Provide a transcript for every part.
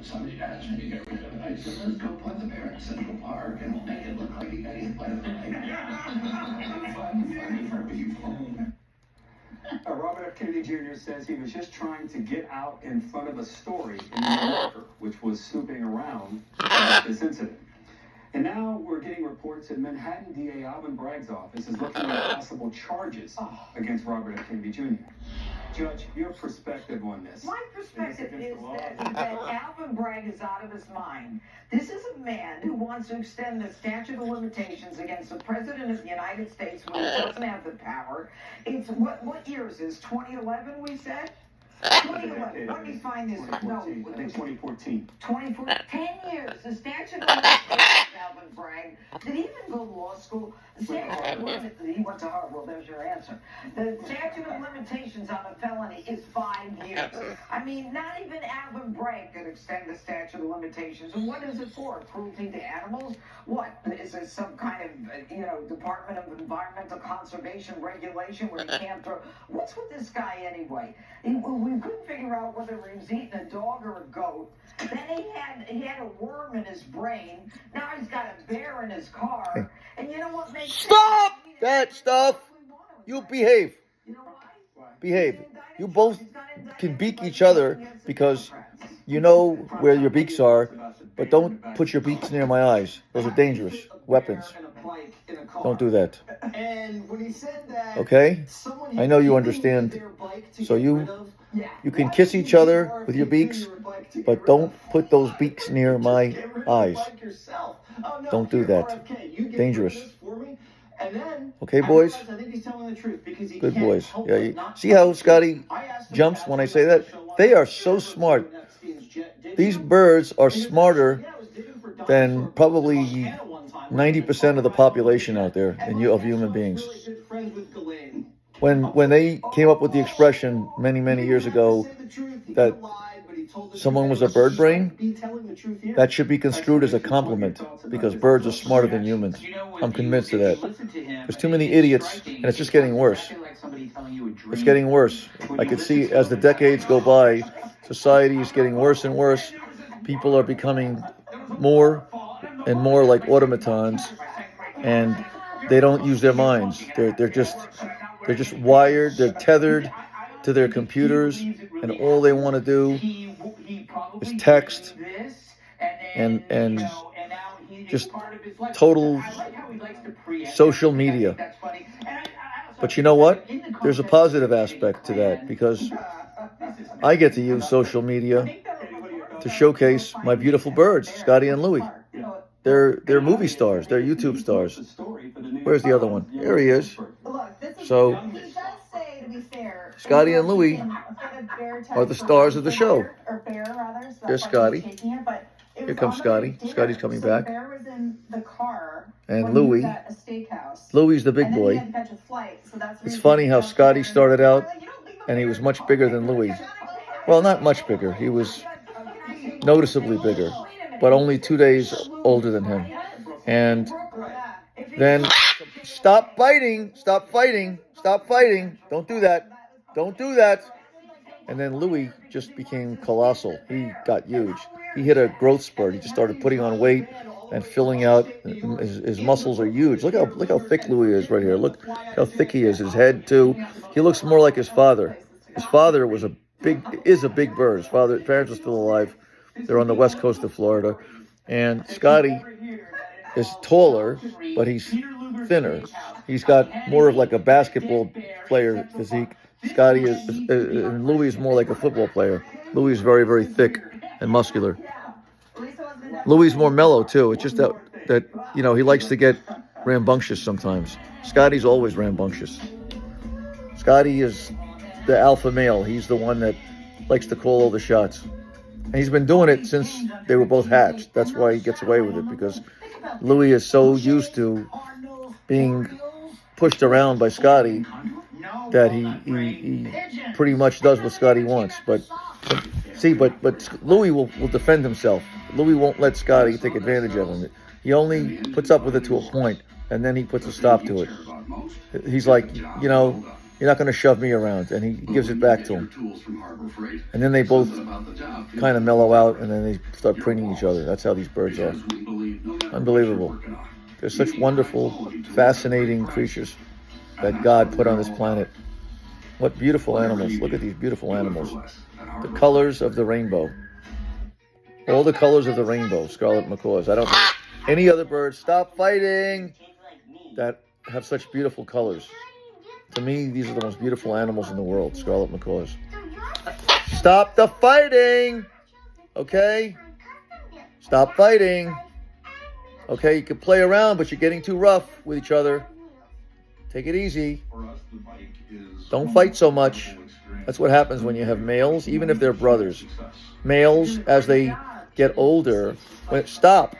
somebody asked me to get rid of it. I said, let's go put the bear in Central Park and we'll make it look like he got hit by a plane. Funny for people. Robert F. Kennedy Jr. says he was just trying to get out in front of a story in the New Yorker, which was snooping around this incident. And now we're getting reports that Manhattan DA Alvin Bragg's office is looking at possible charges against Robert F. Kennedy Jr. Judge, your perspective on this? My perspective is that Alvin Bragg is out of his mind. This is a man who wants to extend the statute of limitations against the President of the United States when he doesn't have the power. It's what year is this? 2011, we said? 2011. Let me find this. No, I think 2014. 10 years. The statute of limitations, Alvin Bragg. Did he even go to law school? He went to Harvard. Well, there's your answer. The statute of limitations on a felony is 5 years. I mean, not even Alvin Bragg could extend the statute of limitations. And what is it for? Cruelty to animals? What? Is it some kind of, Department of Environmental Conservation regulation where he can't throw? What's with this guy anyway? We couldn't figure out whether he was eating a dog or a goat. Then he had a worm in his brain. Now he's got a bear in his car. And you know what makes Stop that stuff. You behave. You know why? Behave. You both can beak each other because you know where your beaks are, but don't put your beaks near my eyes. Those are dangerous weapons. Don't do that. Okay? I know you understand. So you can kiss each other with your beaks, but don't put those beaks near my eyes. Don't do that. Dangerous. Okay, boys? Good boys. Yeah, see how Scotty jumps when I say that? They are so smart. These birds are smarter than probably 90% of the population out there of human beings. When they came up with the expression many years ago that someone was a bird brain, that should be construed as a compliment because birds are smarter than humans. I'm convinced of that. There's too many idiots, and it's just getting worse. It's getting worse. I could see as the decades go by, society is getting worse and worse. People are becoming more and more like automatons, and they don't use their minds. They're just wired. They're tethered to their computers, and all they want to do is text and just total social media. But you know what? There's a positive aspect to that because I get to use social media to showcase my beautiful birds, Scottie and Louie. They're movie stars. They're YouTube stars. Where's the other one? There he is. So Scottie and Louie are the stars of the show. There's Scottie. Here comes Scottie. Scottie's coming back. And Louie. Louie's the big boy. It's funny how Scottie started out and he was much bigger than Louie. Well, not much bigger. He was noticeably bigger, but only 2 days older than him. And then, stop fighting. Don't do that. Don't do that. And then Louie just became colossal. He got huge. He hit a growth spurt. He just started putting on weight and filling out. His muscles are huge. Look how thick Louie is right here. Look how thick he is. His head too. He looks more like his father. His father is a big bird. His parents are still alive. They're on the west coast of Florida. And Scottie is taller, but he's thinner. He's got more of like a basketball player physique. And Louie is more like a football player. Louie is very thick and muscular. Louie's more mellow too. It's just that he likes to get rambunctious sometimes. Scottie's always rambunctious. Scottie is the alpha male. He's the one that likes to call all the shots. And he's been doing it since they were both hatched. That's why he gets away with it, because Louie is so used to being pushed around by Scottie that he pretty much does what Scottie wants. But Louie will defend himself. Louie won't let Scottie take advantage of him. He only puts up with it to a point, and then he puts a stop to it. He's like, You're not going to shove me around. And he gives it back to him. And then they both kind of mellow out, and then they start preening each other. That's how these birds are. Unbelievable. They're such wonderful, fascinating creatures that God put on this planet. What beautiful animals. Look at these beautiful animals. The colors of the rainbow. All the colors of the rainbow, Scarlet Macaws. I don't know any other birds, stop fighting, that have such beautiful colors. To me, these are the most beautiful animals in the world, Scarlet Macaws. Stop the fighting! Okay? Stop fighting. Okay, you can play around, but you're getting too rough with each other. Take it easy. Don't fight so much. That's what happens when you have males, even if they're brothers. Males, as they get older, stop.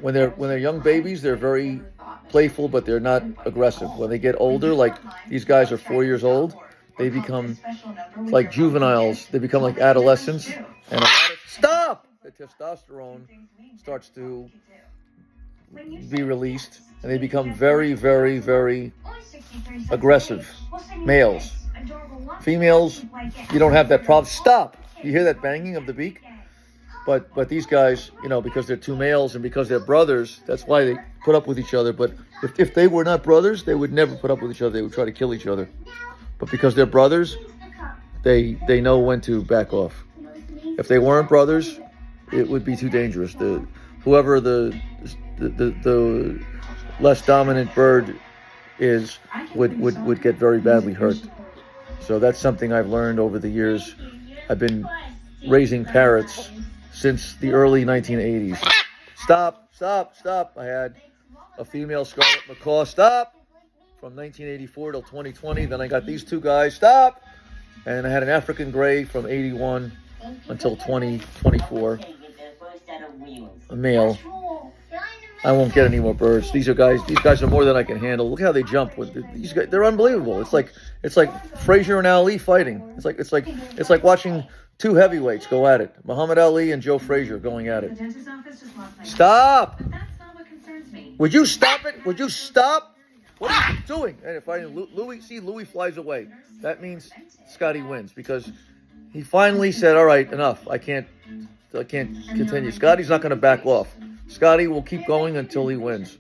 When they're young babies, they're very playful, but they're not aggressive. When they get older, like these guys are 4 years old, they become like juveniles. They become like adolescents. And stop! The testosterone starts to be released, and they become very, very, very aggressive. Males. Females, you don't have that problem. Stop! You hear that banging of the beak? But these guys, because they're two males and because they're brothers, that's why they put up with each other. But if they were not brothers, they would never put up with each other. They would try to kill each other. But because they're brothers, they know when to back off. If they weren't brothers, it would be too dangerous. Whoever the less dominant bird is would get very badly hurt. So that's something I've learned over the years. I've been raising parrots since the early 1980s. Stop. I had a female Scarlet Macaw. Stop. From 1984 till 2020. Then I got these two guys. Stop. And I had an African gray from 81 until 2024. A male. I won't get any more birds. These guys are more than I can handle. Look how they jump with these guys. They're unbelievable. It's like Frazier and Ali fighting. It's like watching two heavyweights go at it. Muhammad Ali and Joe Frazier going at it. Stop! Would you stop it? Would you stop? What are you doing? And if Louie flies away. That means Scottie wins, because he finally said, "All right, enough. I can't continue." Scottie's not going to back off. Scottie will keep going until he wins.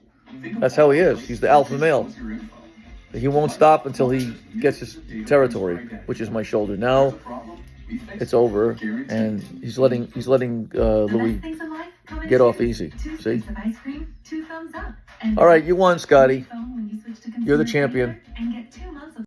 That's how he is. He's the alpha male. He won't stop until he gets his territory, which is my shoulder. Now it's over, and he's letting Louie get off easy. See? All right, you won, Scottie. You're the champion.